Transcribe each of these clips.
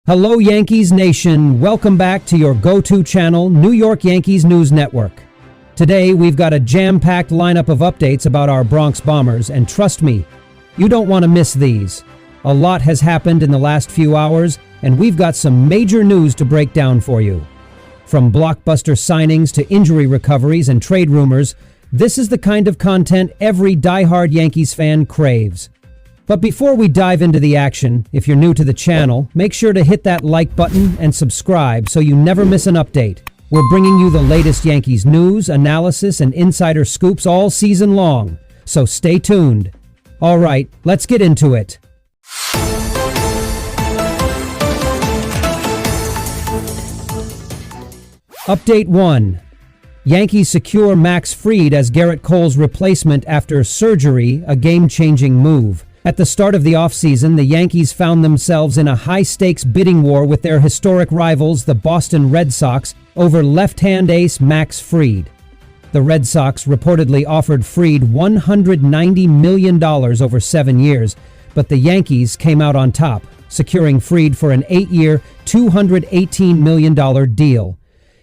Hello Yankees Nation, welcome back to your go-to channel, New York Yankees News Network. Today we've got a jam-packed lineup of updates about our Bronx Bombers, and trust me, you don't want to miss these. A lot has happened in the last few hours, and we've got some major news to break down for you. From blockbuster signings to injury recoveries and trade rumors, this is the kind of content every diehard Yankees fan craves. But before we dive into the action, if you're new to the channel, make sure to hit that like button and subscribe so you never miss an update. We're bringing you the latest Yankees news, analysis, and insider scoops all season long, so stay tuned. All right, let's get into it. Update 1. Yankees secure Max Fried as Gerrit Cole's replacement after surgery, a game-changing move. At the start of the offseason, the Yankees found themselves in a high-stakes bidding war with their historic rivals, the Boston Red Sox, over left-hand ace Max Fried. The Red Sox reportedly offered Fried $190 million over 7 years, but the Yankees came out on top, securing Fried for an 8-year, $218 million deal.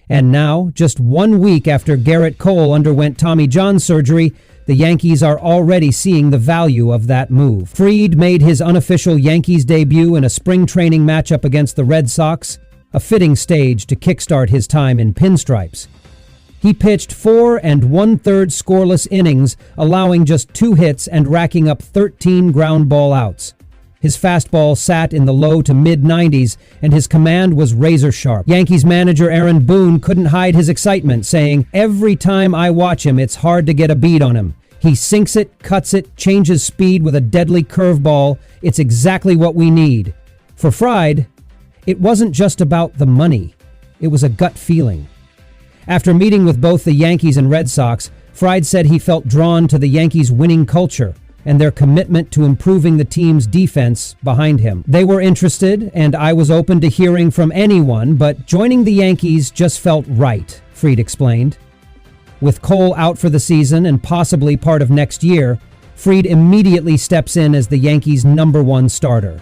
And now, just 1 week after Gerrit Cole underwent Tommy John surgery, the Yankees are already seeing the value of that move. Fried made his unofficial Yankees debut in a spring training matchup against the Red Sox, a fitting stage to kickstart his time in pinstripes. He pitched 4 1/3 scoreless innings, allowing just 2 hits and racking up 13 ground ball outs. His fastball sat in the low to mid-90s, and his command was razor-sharp. Yankees manager Aaron Boone couldn't hide his excitement, saying, "Every time I watch him, it's hard to get a beat on him. He sinks it, cuts it, changes speed with a deadly curveball. It's exactly what we need." For Fried, it wasn't just about the money. It was a gut feeling. After meeting with both the Yankees and Red Sox, Fried said he felt drawn to the Yankees' winning culture and their commitment to improving the team's defense behind him. They were interested, and I was open to hearing from anyone, but joining the Yankees just felt right, Fried explained. With Cole out for the season and possibly part of next year, Fried immediately steps in as the Yankees' #1 starter.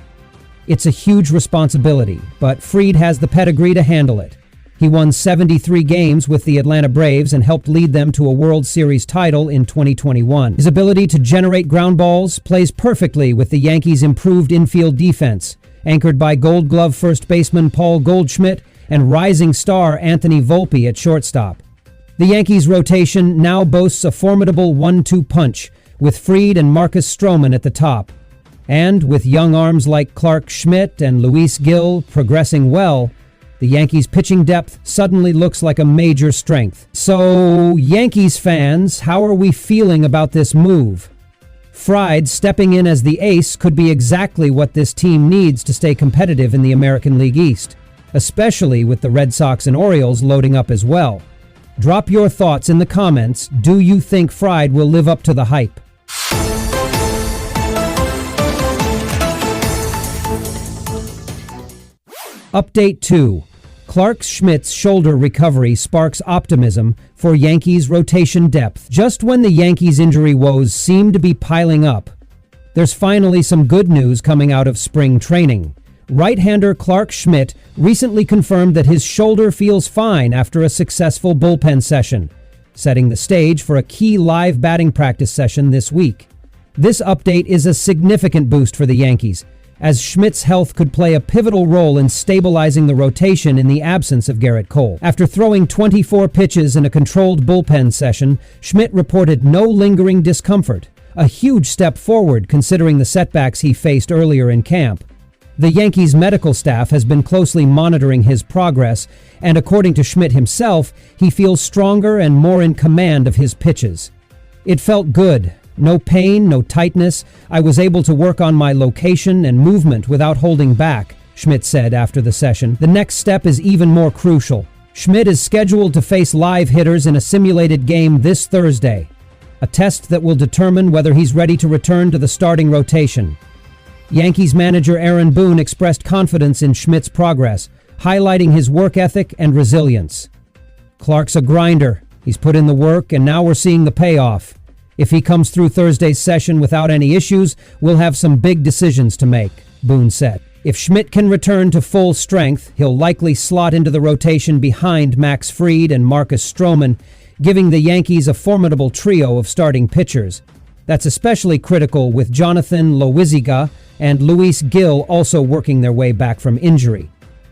It's a huge responsibility, but Fried has the pedigree to handle it. He won 73 games with the Atlanta Braves and helped lead them to a World Series title in 2021. His ability to generate ground balls plays perfectly with the Yankees' improved infield defense, anchored by Gold Glove first baseman Paul Goldschmidt and rising star Anthony Volpe at shortstop. The Yankees' rotation now boasts a formidable 1-2 punch, with Fried and Marcus Stroman at the top. And with young arms like Clarke Schmidt and Luis Gil progressing well, the Yankees' pitching depth suddenly looks like a major strength. So, Yankees fans, how are we feeling about this move? Fried stepping in as the ace could be exactly what this team needs to stay competitive in the American League East, especially with the Red Sox and Orioles loading up as well. Drop your thoughts in the comments. Do you think Fried will live up to the hype? Update 2. Clarke Schmidt's shoulder recovery sparks optimism for Yankees rotation depth. Just when the Yankees' injury woes seem to be piling up, there's finally some good news coming out of spring training. Right-hander Clarke Schmidt recently confirmed that his shoulder feels fine after a successful bullpen session, setting the stage for a key live batting practice session this week. This update is a significant boost for the Yankees, as Schmidt's health could play a pivotal role in stabilizing the rotation in the absence of Gerrit Cole. After throwing 24 pitches in a controlled bullpen session, Schmidt reported no lingering discomfort, a huge step forward considering the setbacks he faced earlier in camp. The Yankees' medical staff has been closely monitoring his progress, and according to Schmidt himself, he feels stronger and more in command of his pitches. "It felt good. No pain, no tightness. I was able to work on my location and movement without holding back," Schmidt said after the session. The next step is even more crucial. Schmidt is scheduled to face live hitters in a simulated game this Thursday, a test that will determine whether he's ready to return to the starting rotation. Yankees manager Aaron Boone expressed confidence in Schmidt's progress, highlighting his work ethic and resilience. "Clarke's a grinder. He's put in the work, and now we're seeing the payoff. If he comes through Thursday's session without any issues, we'll have some big decisions to make," Boone said. If Schmidt can return to full strength, he'll likely slot into the rotation behind Max Fried and Marcus Stroman, giving the Yankees a formidable trio of starting pitchers. That's especially critical with Jonathan Loiziga and Luis Gil also working their way back from injury.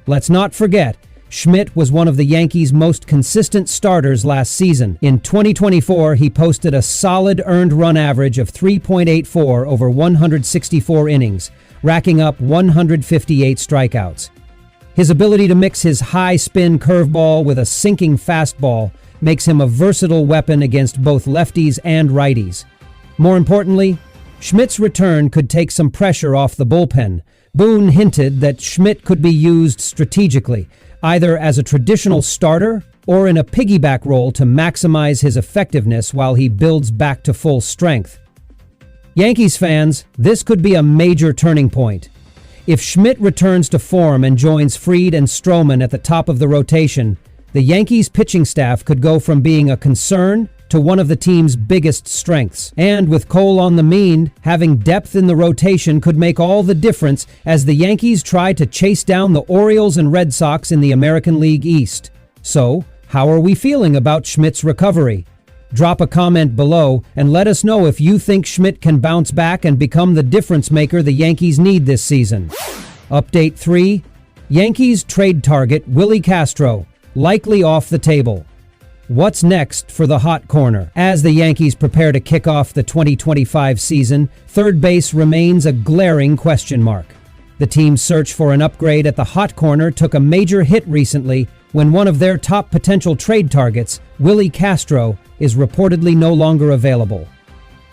Let's not forget, Schmidt was one of the Yankees' most consistent starters last season. In 2024, he posted a solid earned run average of 3.84 over 164 innings, racking up 158 strikeouts. His ability to mix his high-spin curveball with a sinking fastball makes him a versatile weapon against both lefties and righties. More importantly, Schmidt's return could take some pressure off the bullpen. Boone hinted that Schmidt could be used strategically, either as a traditional starter or in a piggyback role to maximize his effectiveness while he builds back to full strength. Yankees fans, this could be a major turning point. If Schmidt returns to form and joins Fried and Stroman at the top of the rotation, the Yankees pitching staff could go from being a concern to one of the team's biggest strengths. And with Cole on the mend, having depth in the rotation could make all the difference as the Yankees try to chase down the Orioles and Red Sox in the American League East. So, how are we feeling about Schmidt's recovery? Drop a comment below and let us know if you think Schmidt can bounce back and become the difference maker the Yankees need this season. Update 3. Yankees trade target Willi Castro, likely off the table. What's next for the hot corner? As the Yankees prepare to kick off the 2025 season, third base remains a glaring question mark. The team's search for an upgrade at the hot corner took a major hit recently when one of their top potential trade targets, Willi Castro, is reportedly no longer available.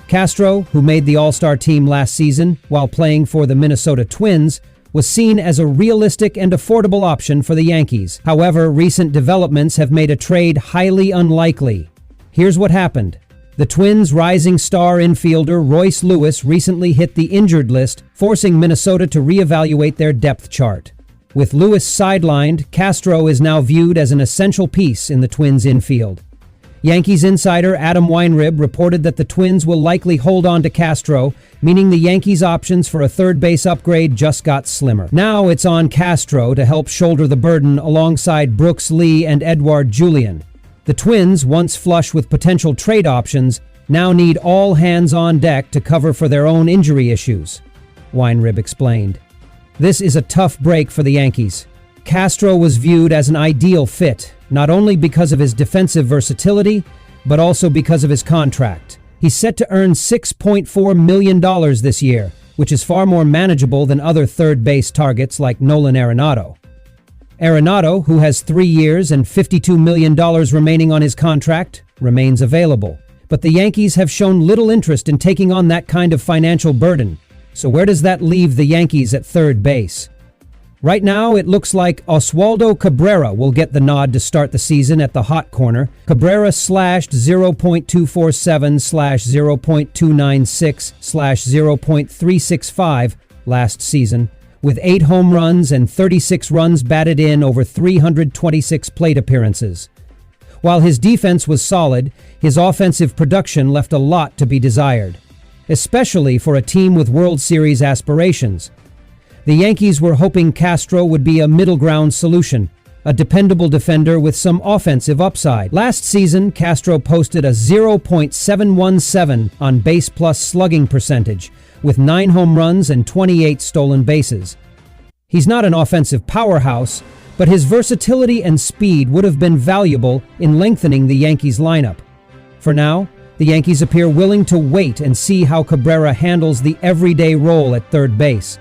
Castro, who made the All-Star team last season while playing for the Minnesota Twins, was seen as a realistic and affordable option for the Yankees. However, recent developments have made a trade highly unlikely. Here's what happened. The Twins' rising star infielder Royce Lewis recently hit the injured list, forcing Minnesota to reevaluate their depth chart. With Lewis sidelined, Castro is now viewed as an essential piece in the Twins' infield. Yankees insider Adam Weinrib reported that the Twins will likely hold on to Castro, meaning the Yankees' options for a third base upgrade just got slimmer. Now it's on Castro to help shoulder the burden alongside Brooks Lee and Edouard Julien. The Twins, once flush with potential trade options, now need all hands on deck to cover for their own injury issues, Weinrib explained. This is a tough break for the Yankees. Castro was viewed as an ideal fit, not only because of his defensive versatility, but also because of his contract. He's set to earn $6.4 million this year, which is far more manageable than other third base targets like Nolan Arenado. Arenado, who has 3 years and $52 million remaining on his contract, remains available. But the Yankees have shown little interest in taking on that kind of financial burden. So where does that leave the Yankees at third base? Right now, it looks like Oswaldo Cabrera will get the nod to start the season at the hot corner. Cabrera slashed 0.247/0.296/0.365 last season, with 8 home runs and 36 runs batted in over 326 plate appearances. While his defense was solid, his offensive production left a lot to be desired, especially for a team with World Series aspirations. The Yankees were hoping Castro would be a middle ground solution, a dependable defender with some offensive upside. Last season, Castro posted a 0.717 on base plus slugging percentage, with 9 home runs and 28 stolen bases. He's not an offensive powerhouse, but his versatility and speed would have been valuable in lengthening the Yankees lineup. For now, the Yankees appear willing to wait and see how Cabrera handles the everyday role at third base.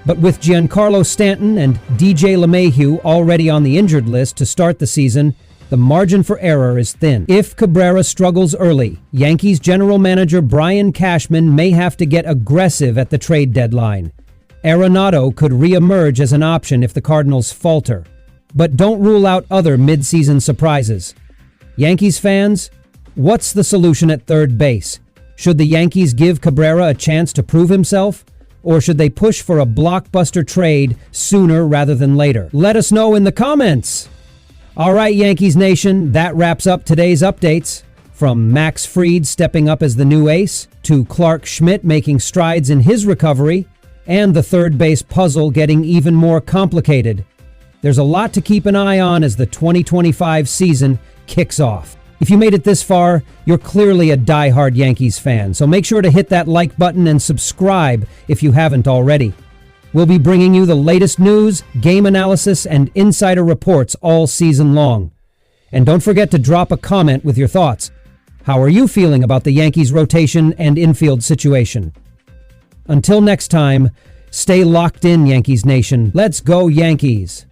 But with Giancarlo Stanton and DJ LeMahieu already on the injured list to start the season, the margin for error is thin. If Cabrera struggles early, Yankees general manager Brian Cashman may have to get aggressive at the trade deadline. Arenado could re-emerge as an option if the Cardinals falter. But don't rule out other mid-season surprises. Yankees fans, what's the solution at third base? Should the Yankees give Cabrera a chance to prove himself? Or should they push for a blockbuster trade sooner rather than later? Let us know in the comments! All right, Yankees Nation, that wraps up today's updates. From Max Fried stepping up as the new ace, to Clarke Schmidt making strides in his recovery, and the third base puzzle getting even more complicated. There's a lot to keep an eye on as the 2025 season kicks off. If you made it this far, you're clearly a die-hard Yankees fan, so make sure to hit that like button and subscribe if you haven't already. We'll be bringing you the latest news, game analysis, and insider reports all season long. And don't forget to drop a comment with your thoughts. How are you feeling about the Yankees' rotation and infield situation? Until next time, stay locked in, Yankees Nation. Let's go, Yankees!